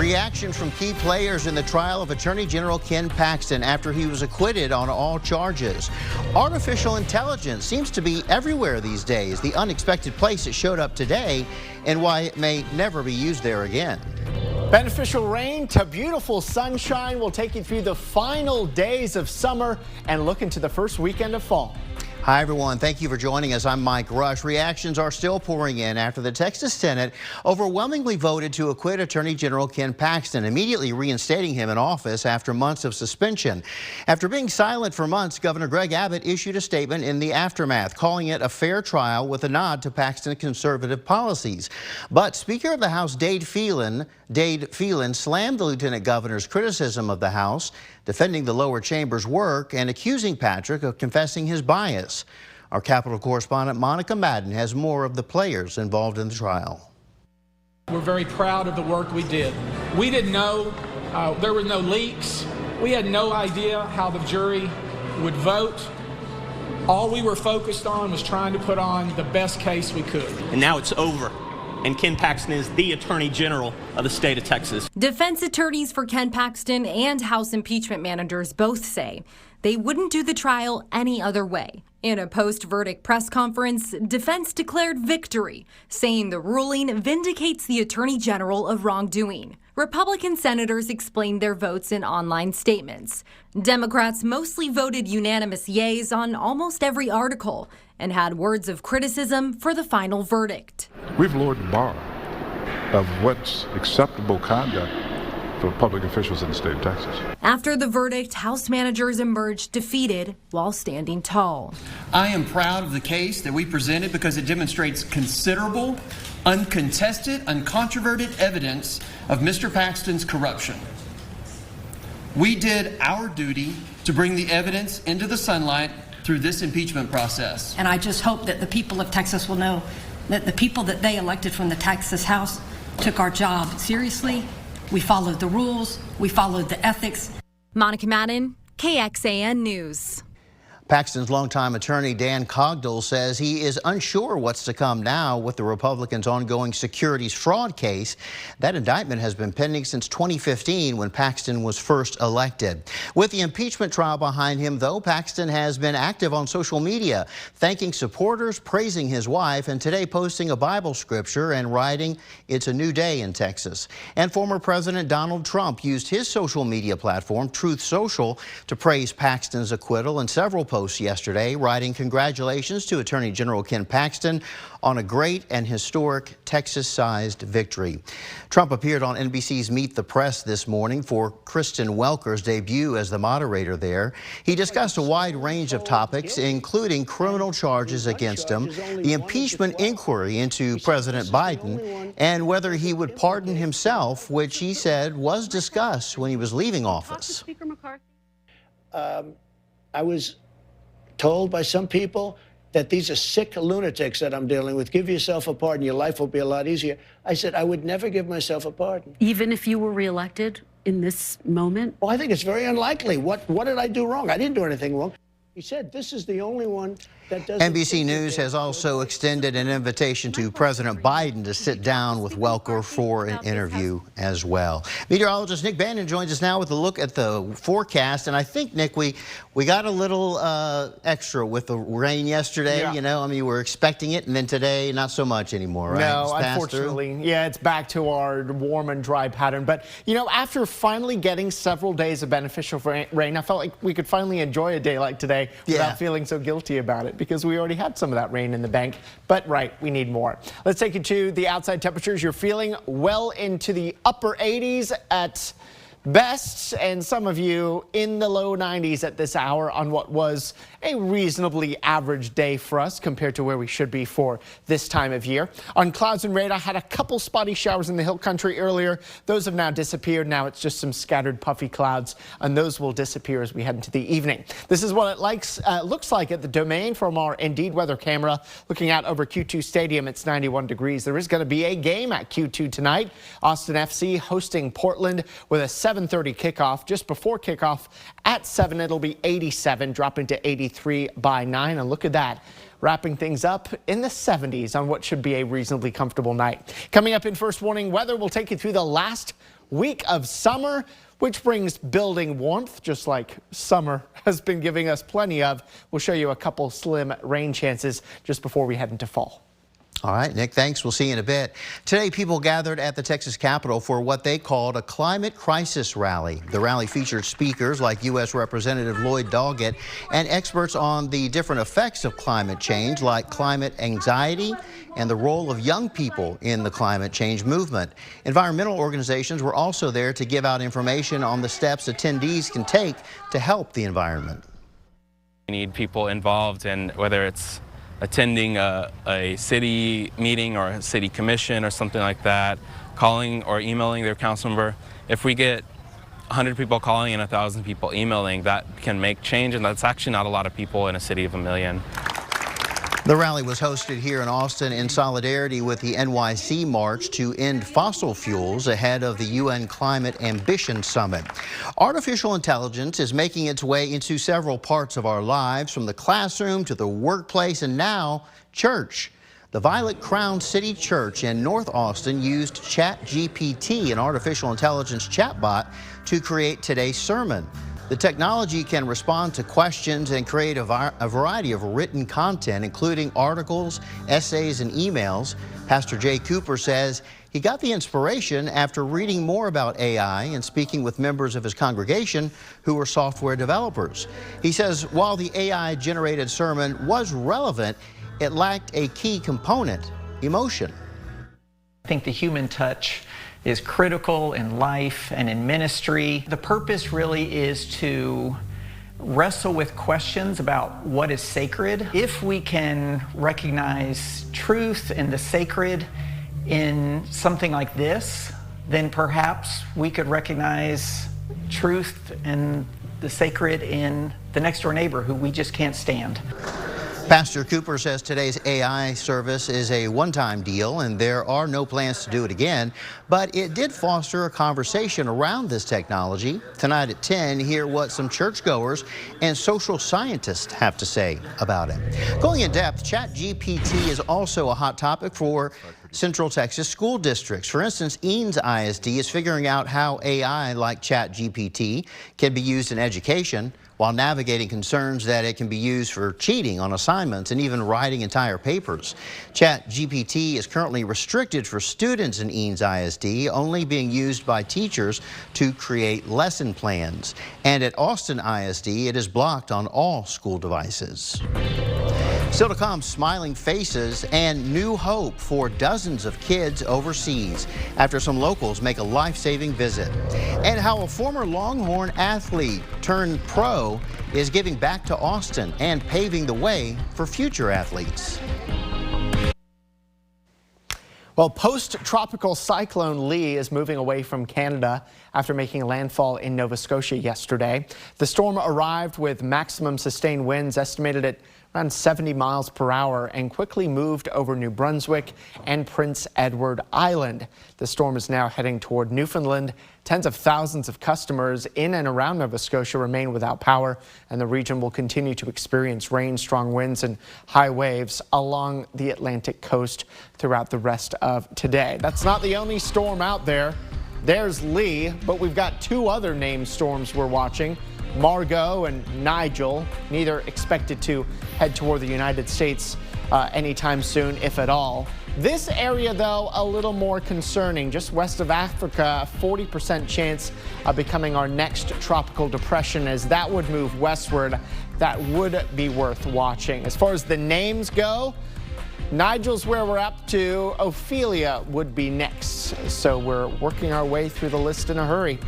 Reaction from key players in the trial of Attorney General Ken Paxton after he was acquitted on all charges. Artificial intelligence seems to be everywhere these days, the unexpected place it showed up today and why it may never be used there again. Beneficial rain to beautiful sunshine. We'll take you through the final days of summer and look into the first weekend of fall. Hi, everyone. Thank you for joining us. I'm Mike Rush. Reactions are still pouring in after the Texas Senate overwhelmingly voted to acquit Attorney General Ken Paxton, immediately reinstating him in office after months of suspension. After being silent for months, Governor Greg Abbott issued a statement in the aftermath, calling it a fair trial with a nod to Paxton's conservative policies. But Speaker of the House Dade Phelan slammed the lieutenant governor's criticism of the House, defending the lower chamber's work and accusing Patrick of confessing his bias. Our Capitol correspondent Monica Madden has more of the players involved in the trial. We're very proud of the work we did. We didn't know, there were no leaks. We had no idea how the jury would vote. All we were focused on was trying to put on the best case we could. And now it's over. And Ken Paxton is the Attorney General of the state of Texas. Defense attorneys for Ken Paxton and House impeachment managers both say they wouldn't do the trial any other way. In a post-verdict press conference, defense declared victory, saying the ruling vindicates the Attorney General of wrongdoing. Republican senators explained their votes in online statements. Democrats mostly voted unanimous yeas on almost every article and had words of criticism for the final verdict. We've lowered the bar of what's acceptable conduct for public officials in the state of Texas. After the verdict, House managers emerged defeated while standing tall. I am proud of the case that we presented because it demonstrates considerable, uncontested, uncontroverted evidence of Mr. Paxton's corruption. We did our duty to bring the evidence into the sunlight through this impeachment process. And I just hope that the people of Texas will know that the people that they elected from the Texas House took our job seriously. We followed the rules. We followed the ethics. Monica Madden, KXAN News. Paxton's longtime attorney Dan Cogdell says he is unsure what's to come now with the Republicans' ongoing securities fraud case. That indictment has been pending since 2015 when Paxton was first elected. With the impeachment trial behind him, though, Paxton has been active on social media, thanking supporters, praising his wife, and today posting a Bible scripture and writing, "It's a new day in Texas." And former President Donald Trump used his social media platform, Truth Social, to praise Paxton's acquittal in several posts yesterday, writing congratulations to Attorney General Ken Paxton on a great and historic Texas-sized victory. Trump appeared on NBC's Meet the Press this morning for Kristen Welker's debut as the moderator there. He discussed a wide range of topics, including criminal charges against him, the impeachment inquiry into President Biden, and whether he would pardon himself, which he said was discussed when he was leaving office. I was told by some people that these are sick lunatics that I'm dealing with. Give yourself a pardon. Your life will be a lot easier. I said I would never give myself a pardon. Even if you were reelected in this moment? Well, I think it's very unlikely. What did I do wrong? I didn't do anything wrong. He said this is the only one that doesn't. NBC News has also extended an invitation to President Biden to sit down with Welker for an interview as well. Meteorologist Nick Bannon joins us now with a look at the forecast. And I think, Nick, we got a little extra with the rain yesterday. Yeah. You know, I mean, you were expecting it, and then today, not so much anymore, right? No, unfortunately. Yeah, it's back to our warm and dry pattern. But, you know, after finally getting several days of beneficial rain, I felt like we could finally enjoy a day like today without feeling so guilty about it, because we already had some of that rain in the bank. But right, we need more. Let's take you to the outside temperatures. You're feeling well into the upper 80s at best, and some of you in the low 90s at this hour on what was a reasonably average day for us compared to where we should be for this time of year. On clouds and radar, had a couple spotty showers in the hill country earlier. Those have now disappeared. Now it's just some scattered puffy clouds, and those will disappear as we head into the evening. This is what it looks like at the Domain from our Indeed weather camera. Looking out over Q2 Stadium, it's 91 degrees. There is going to be a game at Q2 tonight. Austin FC hosting Portland with a 7:30 kickoff. Just before kickoff at 7, it'll be 87, dropping to 83 by 9. And look at that, wrapping things up in the 70s on what should be a reasonably comfortable night. Coming up in First Warning Weather, we'll take you through the last week of summer, which brings building warmth, just like summer has been giving us plenty of. We'll show you a couple slim rain chances just before we head into fall. All right, Nick, thanks. We'll see you in a bit. Today, people gathered at the Texas Capitol for what they called a climate crisis rally. The rally featured speakers like U.S. Representative Lloyd Doggett and experts on the different effects of climate change, like climate anxiety and the role of young people in the climate change movement. Environmental organizations were also there to give out information on the steps attendees can take to help the environment. We need people involved in whether it's attending a city meeting or a city commission or something like that, calling or emailing their council member. If we get 100 people calling and 1,000 people emailing, that can make change, and that's actually not a lot of people in a city of 1 million. The rally was hosted here in Austin in solidarity with the NYC March to End Fossil Fuels ahead of the UN Climate Ambition Summit. Artificial intelligence is making its way into several parts of our lives, from the classroom to the workplace and now church. The Violet Crown City Church in North Austin used ChatGPT, an artificial intelligence chatbot, to create today's sermon. The technology can respond to questions and create a variety of written content, including articles, essays, and emails. Pastor Jay Cooper says he got the inspiration after reading more about AI and speaking with members of his congregation who were software developers. He says while the AI-generated sermon was relevant, it lacked a key component: emotion. I think the human touch is critical in life and in ministry. The purpose really is to wrestle with questions about what is sacred. If we can recognize truth and the sacred in something like this, then perhaps we could recognize truth and the sacred in the next door neighbor who we just can't stand. Pastor Cooper says today's AI service is a one-time deal and there are no plans to do it again, but it did foster a conversation around this technology. Tonight at 10, hear what some churchgoers and social scientists have to say about it. Going in depth, ChatGPT is also a hot topic for Central Texas school districts. For instance, Eanes ISD is figuring out how AI like ChatGPT can be used in education, while navigating concerns that it can be used for cheating on assignments and even writing entire papers. ChatGPT is currently restricted for students in Eanes ISD, only being used by teachers to create lesson plans. And at Austin ISD, it is blocked on all school devices. Still to come, smiling faces and new hope for dozens of kids overseas after some locals make a life-saving visit. And how a former Longhorn athlete turned pro is giving back to Austin and paving the way for future athletes. Well, post-tropical cyclone Lee is moving away from Canada after making landfall in Nova Scotia yesterday. The storm arrived with maximum sustained winds estimated at around 70 miles per hour and quickly moved over New Brunswick and Prince Edward Island. The storm is now heading toward Newfoundland. Tens of thousands of customers in and around Nova Scotia remain without power, and the region will continue to experience rain, strong winds, and high waves along the Atlantic coast throughout the rest of today. That's not the only storm out there. There's Lee, but we've got two other named storms we're watching. Margot and Nigel, neither expected to head toward the United States anytime soon, if at all. This area, though, a little more concerning. Just west of Africa, a 40% chance of becoming our next tropical depression. As that would move westward, that would be worth watching. As far as the names go, Nigel's where we're up to. Ophelia would be next. So we're working our way through the list in a hurry.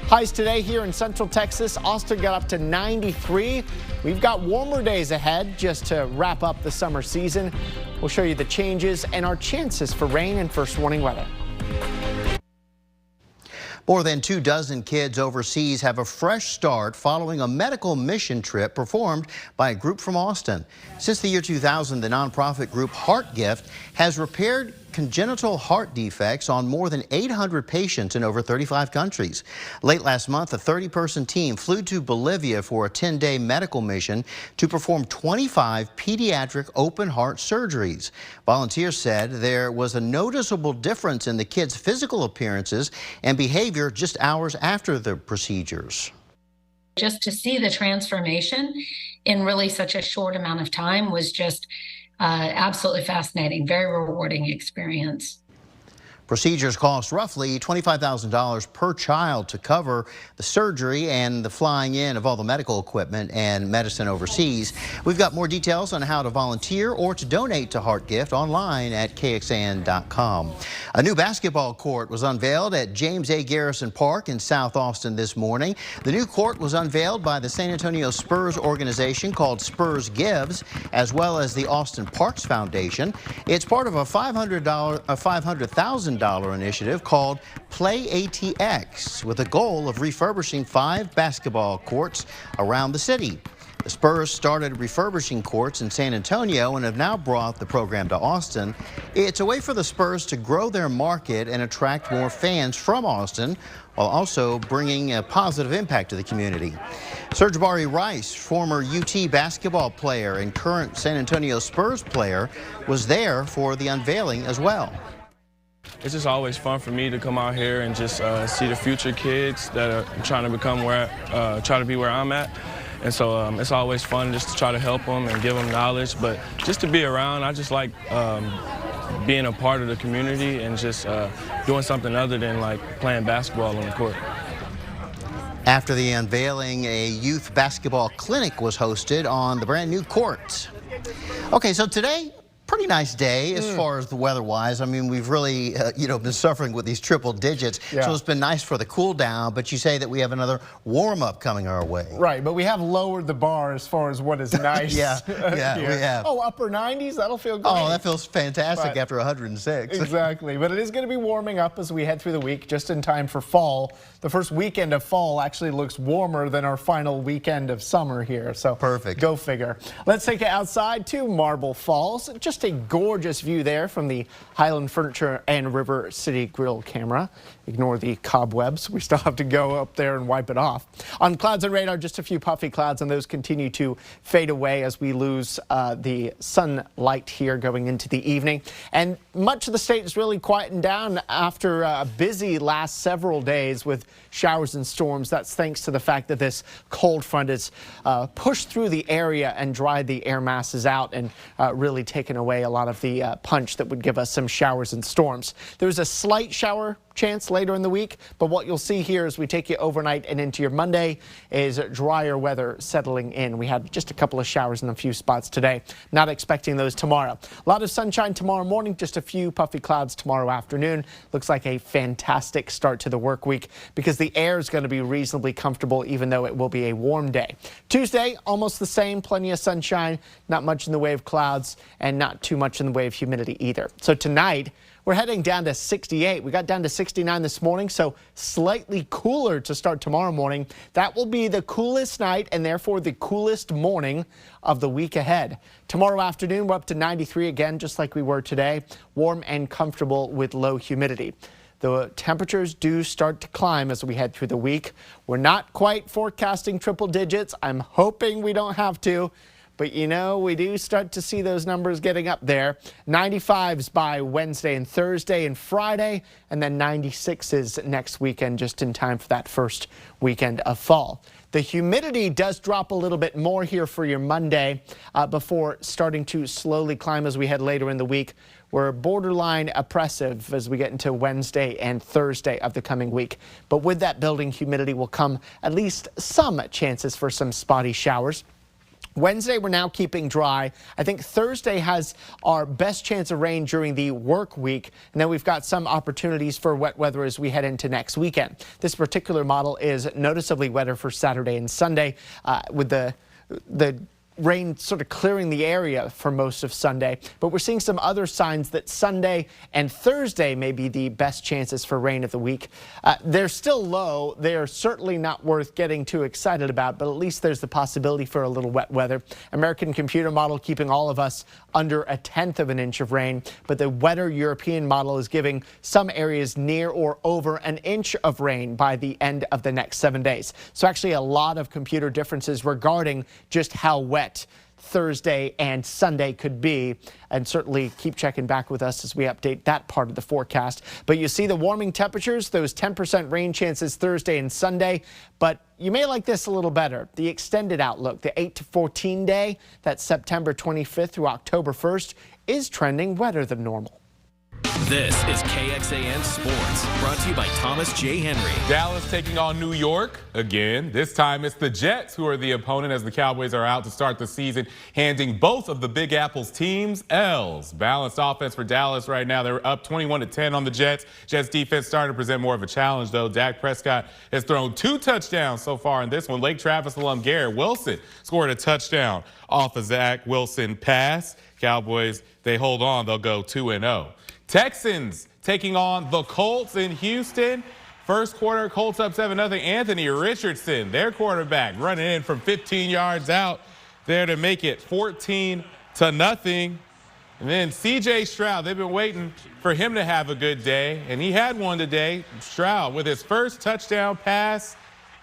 Highs today here in Central Texas. Austin got up to 93. We've got warmer days ahead just to wrap up the summer season. We'll show you the changes and our chances for rain and first warning weather. More than 24 kids overseas have a fresh start following a medical mission trip performed by a group from Austin. Since the year 2000, the nonprofit group Heart Gift has repaired congenital heart defects on more than 800 patients in over 35 countries. Late last month, a 30-person team flew to Bolivia for a 10-day medical mission to perform 25 pediatric open heart surgeries. Volunteers said there was a noticeable difference in the kids' physical appearances and behavior just hours after the procedures. Just to see the transformation in really such a short amount of time was just absolutely fascinating, very rewarding experience. Procedures cost roughly $25,000 per child to cover the surgery and the flying in of all the medical equipment and medicine overseas. We've got more details on how to volunteer or to donate to HeartGift online at KXAN.com. A new basketball court was unveiled at James A. Garrison Park in South Austin this morning. The new court was unveiled by the San Antonio Spurs organization called Spurs Gives, as well as the Austin Parks Foundation. It's part of a $500,000 initiative called Play ATX, with a goal of refurbishing 5 basketball courts around the city. The Spurs started refurbishing courts in San Antonio and have now brought the program to Austin. It's a way for the Spurs to grow their market and attract more fans from Austin, while also bringing a positive impact to the community. Sir'Jabari Rice, former UT basketball player and current San Antonio Spurs player, was there for the unveiling as well. It's just always fun for me to come out here and just see the future kids that are trying to become trying to be where I'm at. And so it's always fun just to try to help them and give them knowledge. But just to be around, I just like being a part of the community and just doing something other than like playing basketball on the court. After the unveiling, a youth basketball clinic was hosted on the brand new court. Okay, so today, pretty nice day as far as the weather-wise. I mean, we've really, been suffering with these triple digits. Yeah. So it's been nice for the cool down, but you say that we have another warm-up coming our way. Right, but we have lowered the bar as far as what is nice. yeah, we have. Oh, upper 90s? That'll feel great. Oh, that feels fantastic after 106. Exactly, but it is going to be warming up as we head through the week, just in time for fall. The first weekend of fall actually looks warmer than our final weekend of summer here, so perfect. Go figure. Let's take it outside to Marble Falls. Just a gorgeous view there from the Highland Furniture and River City Grill camera. Ignore the cobwebs. We still have to go up there and wipe it off. On clouds and radar, just a few puffy clouds, and those continue to fade away as we lose the sunlight here going into the evening. And much of the state is really quieting down after a busy last several days with showers and storms. That's thanks to the fact that this cold front has pushed through the area and dried the air masses out and really taken away a lot of the punch that would give us some showers and storms. There's a slight shower chance later in the week, but what you'll see here as we take you overnight and into your Monday is drier weather settling in. We had just a couple of showers in a few spots today. Not expecting those tomorrow. A lot of sunshine tomorrow morning, just a few puffy clouds tomorrow afternoon. Looks like a fantastic start to the work week because the air is going to be reasonably comfortable even though it will be a warm day. Tuesday, almost the same, plenty of sunshine, not much in the way of clouds and not too much in the way of humidity either. So tonight, we're heading down to 68. We got down to 69 this morning, so slightly cooler to start tomorrow morning. That will be the coolest night and therefore the coolest morning of the week ahead. Tomorrow afternoon, we're up to 93 again, just like we were today. Warm and comfortable with low humidity. The temperatures do start to climb as we head through the week. We're not quite forecasting triple digits. I'm hoping we don't have to. But, we do start to see those numbers getting up there. 95s by Wednesday and Thursday and Friday, and then 96s next weekend, just in time for that first weekend of fall. The humidity does drop a little bit more here for your Monday before starting to slowly climb as we head later in the week. We're borderline oppressive as we get into Wednesday and Thursday of the coming week. But with that building humidity will come at least some chances for some spotty showers. Wednesday, we're now keeping dry. I think Thursday has our best chance of rain during the work week. And then we've got some opportunities for wet weather as we head into next weekend. This particular model is noticeably wetter for Saturday and Sunday with the rain sort of clearing the area for most of Sunday, but we're seeing some other signs that Sunday and Thursday may be the best chances for rain of the week. They're still low. They're certainly not worth getting too excited about, but at least there's the possibility for a little wet weather. American computer model keeping all of us under 1/10 of an inch of rain, but the wetter European model is giving some areas near or over an inch of rain by the end of the next 7 days. So actually a lot of computer differences regarding just how wet Thursday and Sunday could be, and certainly keep checking back with us as we update that part of the forecast. But you see the warming temperatures, those 10% rain chances Thursday and Sunday, but you may like this a little better. The extended outlook, the 8 to 14 day, that's September 25th through October 1st, is trending wetter than normal. This is KXAN Sports, brought to you by Thomas J. Henry. Dallas taking on New York again. This time it's the Jets who are the opponent as the Cowboys are out to start the season, handing both of the Big Apple's teams L's. Balanced offense for Dallas right now. They're up 21-10 on the Jets. Jets defense starting to present more of a challenge, though. Dak Prescott has thrown 2 touchdowns so far in this one. Lake Travis alum Garrett Wilson scored a touchdown off a Zach Wilson pass. Cowboys, they hold on. They'll go 2-0. Texans taking on the Colts in Houston. First quarter, Colts up 7-0. Anthony Richardson, their quarterback, running in from 15 yards out there to make it 14-0. And then C.J. Stroud, they've been waiting for him to have a good day, and he had one today. Stroud with his first touchdown pass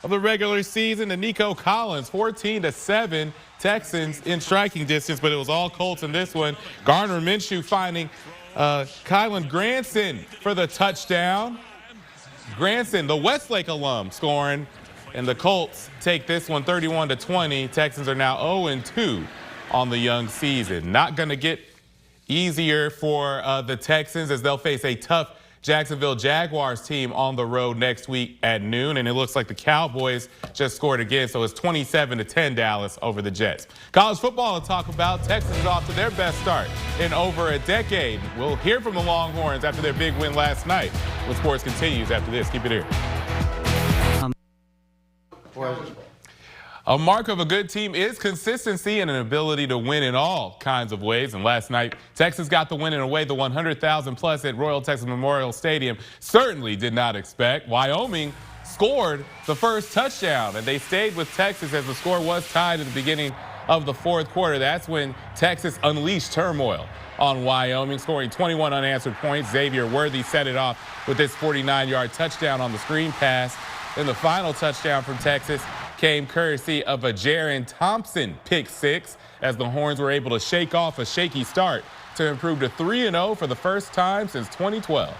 of the regular season to Nico Collins, 14-7. Texans in striking distance, but it was all Colts in this one. Gardner Minshew finding Kylan Granson for the touchdown. Granson, the Westlake alum, scoring, and the Colts take this one 31-20. Texans are now 0-2 on the young season. Not going to get easier for the Texans as they'll face a tough Jacksonville Jaguars team on the road next week at noon, and it looks like the Cowboys just scored again, so it's 27-10 Dallas over the Jets. College football to talk about. Texans off to their best start in over a decade. We'll hear from the Longhorns after their big win last night. When sports continues after this. Keep it here. A mark of a good team is consistency and an ability to win in all kinds of ways. And last night, Texas got the win in a way the 100,000 plus at Royal Texas Memorial Stadium certainly did not expect. Wyoming scored the first touchdown, and they stayed with Texas as the score was tied at the beginning of the fourth quarter. That's when Texas unleashed turmoil on Wyoming, scoring 21 unanswered points. Xavier Worthy set it off with this 49-yard touchdown on the screen pass. Then the final touchdown from Texas came courtesy of a Jaron Thompson pick six as the Horns were able to shake off a shaky start to improve to 3-0 for the first time since 2012.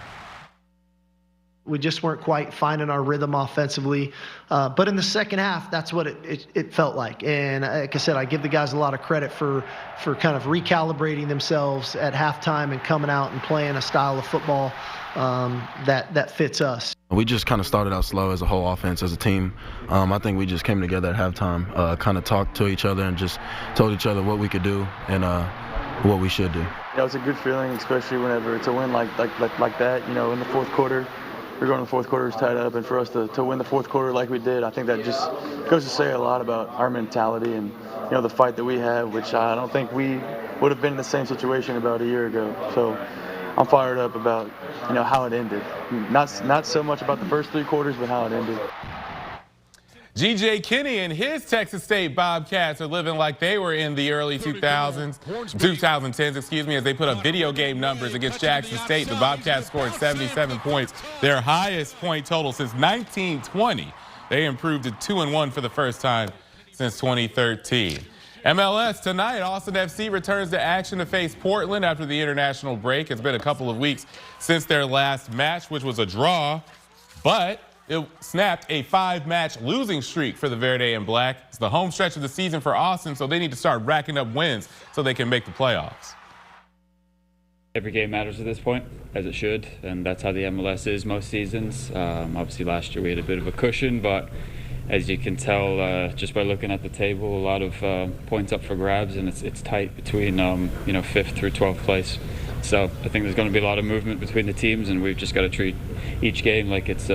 We just weren't quite finding our rhythm offensively. But in the second half, that's what it felt like. And like I said, I give the guys a lot of credit for kind of recalibrating themselves at halftime and coming out and playing a style of football that fits us. We just kind of started out slow as a whole offense, as a team. I think we just came together at halftime, kind of talked to each other and just told each other what we could do and what we should do. Yeah, it's a good feeling, especially whenever it's a win like that. You know, in the fourth quarter, we're going to the fourth quarter is tied up, and for us to win the fourth quarter like we did, I think that just goes to say a lot about our mentality and, you know, the fight that we have, which I don't think we would have been in the same situation about a year ago. So I'm fired up about, you know, how it ended. Not so much about the first three quarters, but how it ended. G.J. Kinney and his Texas State Bobcats are living like they were in the early 2010s, excuse me, as they put up video game numbers against Jackson State. The Bobcats scored 77 points, their highest point total since 1920. They improved to 2-1 for the first time since 2013. MLS tonight, Austin FC returns to action to face Portland after the international break. It's been a couple of weeks since their last match, which was a draw, but it snapped a 5-match losing streak for the Verde and Black. It's the home stretch of the season for Austin, so they need to start racking up wins so they can make the playoffs. Every game matters at this point, as it should, and that's how the MLS is most seasons. Obviously last year we had a bit of a cushion, but as you can tell just by looking at the table, a lot of points up for grabs, and it's tight between 5th through 12th place. So I think there's going to be a lot of movement between the teams, and we've just got to treat each game like it's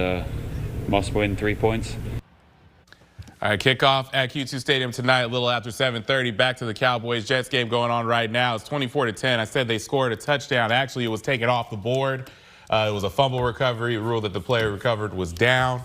must win 3 points. All right, kickoff at Q2 Stadium tonight, a little after 7:30. Back to the Cowboys-Jets game going on right now. It's 24-10. I said they scored a touchdown. Actually, it was taken off the board. It was a fumble recovery. A rule that the player recovered was down.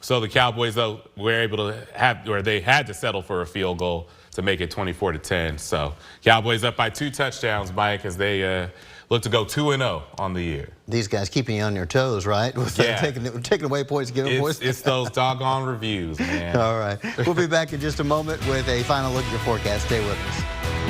So the Cowboys, though, were able to have, or they had to settle for a field goal to make it 24-10. So Cowboys up by 2 touchdowns, Mike, as they look to go 2-0 on the year. These guys keeping you on your toes, right? With taking away points, giving points. It's those doggone reviews, man. All right. We'll be back in just a moment with a final look at your forecast. Stay with us.